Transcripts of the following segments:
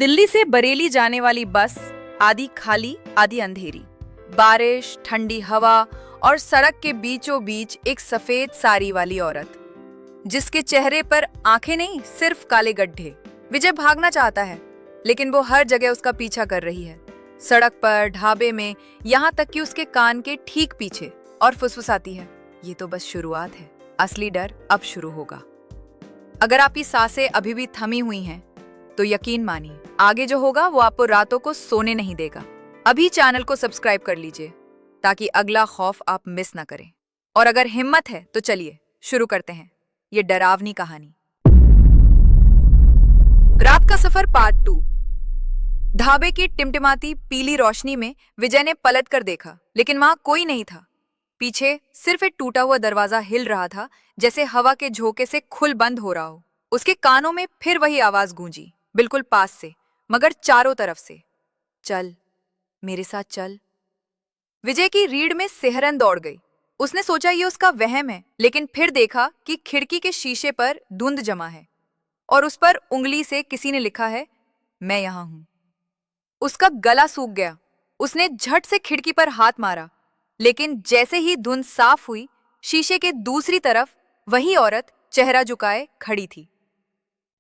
दिल्ली से बरेली जाने वाली बस आधी खाली आधी अंधेरी। बारिश, ठंडी हवा और सड़क के बीचों बीच एक सफेद साड़ी वाली औरत, जिसके चेहरे पर आंखें नहीं सिर्फ काले गड्ढे। विजय भागना चाहता है, लेकिन वो हर जगह उसका पीछा कर रही है। सड़क पर, ढाबे में, यहाँ तक कि उसके कान के ठीक पीछे, और फुसफुसाती है, ये तो बस शुरुआत है, असली डर अब शुरू होगा। अगर आपकी सांसें अभी भी थमी हुई हैं, तो यकीन मानिए आगे जो होगा वो आपको रातों को सोने नहीं देगा। अभी चैनल को सब्सक्राइब कर लीजिए ताकि अगला खौफ आप मिस ना करें। और अगर हिम्मत है तो चलिए शुरू करते हैं ये डरावनी कहानी। रात का सफर पार्ट 2। ढाबे की टिमटिमाती पीली रोशनी में विजय ने पलट कर देखा, लेकिन वहां कोई नहीं था। पीछे सिर्फ एक टूटा हुआ दरवाजा हिल रहा था, जैसे हवा के झोंके से खुल बंद हो रहा हो। उसके कानों में फिर वही आवाज गूंजी, बिल्कुल पास से, मगर चारों तरफ से। चल, मेरे साथ चल। विजय की रीढ़ में सिहरन दौड़ गई। उसने सोचा ये उसका वहम है, लेकिन फिर देखा कि खिड़की के शीशे पर धुंध जमा है और उस पर उंगली से किसी ने लिखा है, मैं यहां हूं। उसका गला सूख गया। उसने झट से खिड़की पर हाथ मारा, लेकिन जैसे ही धुंध साफ हुई, शीशे के दूसरी तरफ वही औरत चेहरा झुकाए खड़ी थी।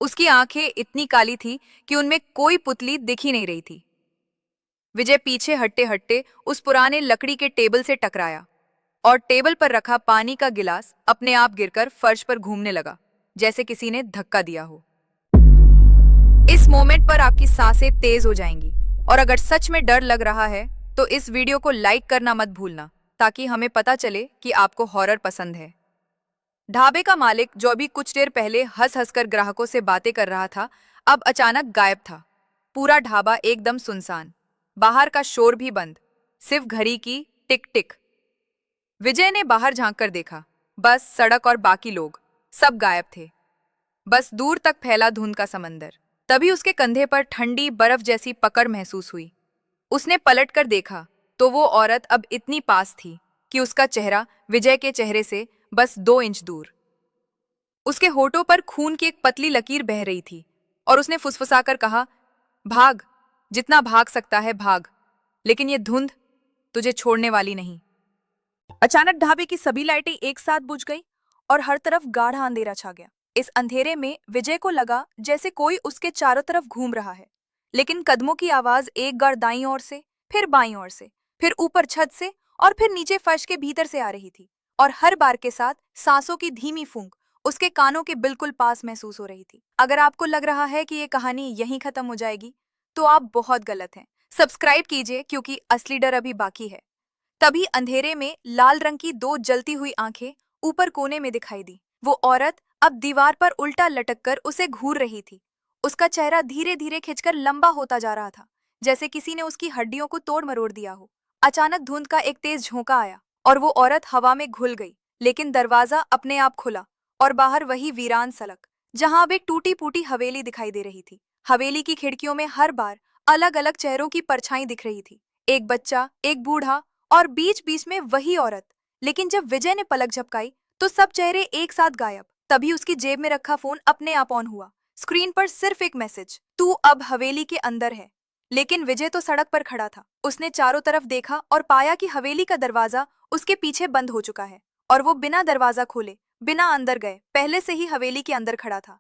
उसकी आंखें इतनी काली थी कि उनमें कोई पुतली दिख ही नहीं रही थी। विजय पीछे हटते हटते उस पुराने लकड़ी के टेबल से टकराया और टेबल पर रखा पानी का गिलास अपने आप गिरकर फर्श पर घूमने लगा, जैसे किसी ने धक्का दिया हो। इस मोमेंट पर आपकी सांसें तेज हो जाएंगी, और अगर सच में डर लग रहा है तो इस वीडियो को लाइक करना मत भूलना, ताकि हमें पता चले कि आपको हॉरर पसंद है। ढाबे का मालिक, जो अभी कुछ देर पहले हंस हंसकर ग्राहकों से बातें कर रहा था, अब अचानक गायब था। पूरा ढाबा एकदम सुनसान, बाहर का शोर भी बंद, सिर्फ घड़ी की टिक टिक। विजय ने बाहर झांककर देखा, बस, सड़क और बाकी लोग सब गायब थे। बस दूर तक फैला धुंध का समंदर। तभी उसके कंधे पर ठंडी बर्फ जैसी पकड़ महसूस हुई। उसने पलटकर देखा तो वो औरत अब इतनी पास थी कि उसका चेहरा विजय के चेहरे से बस 2 इंच दूर। उसके होठों पर खून की एक पतली लकीर बह रही थी, और उसने फुसफुसाकर कहा, भाग, जितना भाग सकता है भाग, लेकिन ये धुंध तुझे छोड़ने वाली नहीं। अचानक ढाबे की सभी लाइटें एक साथ बुझ गई और हर तरफ गाढ़ा अंधेरा छा गया। इस अंधेरे में विजय को लगा जैसे कोई उसके चारों तरफ घूम रहा है, लेकिन कदमों की आवाज एक बार दाईं ओर से, फिर बाईं ओर से, फिर ऊपर छत से, और फिर नीचे फर्श के भीतर से आ रही थी। और हर बार के साथ सांसों की धीमी फूंक उसके कानों के बिल्कुल पास महसूस हो रही थी। अगर आपको लग रहा है कि ये कहानी यहीं खत्म हो जाएगी, तो आप बहुत गलत हैं। सब्सक्राइब कीजिए, क्योंकि असली डर अभी बाकी है। तभी अंधेरे में लाल रंग की 2 जलती हुई आंखें ऊपर कोने में दिखाई दी। वो औरत अब दीवार पर उल्टा लटककर उसे घूर रही थी। उसका चेहरा धीरे धीरे खिंचकर लंबा होता जा रहा था, जैसे किसी ने उसकी हड्डियों को तोड़ मरोड़ दिया हो। अचानक धुंध का एक तेज झोंका आया और वो औरत हवा में घुल गई, लेकिन दरवाजा अपने आप खुला और बाहर वही वीरान सड़क, जहां अब एक टूटी फूटी हवेली दिखाई दे रही थी। हवेली की खिड़कियों में हर बार अलग अलग चेहरों की परछाई दिख रही थी, एक बच्चा, एक बूढ़ा, और बीच बीच में वही औरत। लेकिन जब विजय ने पलक झपकाई तो सब चेहरे एक साथ गायब। तभी उसकी जेब में रखा फोन अपने आप ऑन हुआ। स्क्रीन पर सिर्फ एक मैसेज, तू अब हवेली के अंदर है। लेकिन विजय तो सड़क पर खड़ा था। उसने चारों तरफ देखा और पाया कि हवेली का दरवाजा उसके पीछे बंद हो चुका है, और वो बिना दरवाजा खोले, बिना अंदर गए, पहले से ही हवेली के अंदर खड़ा था।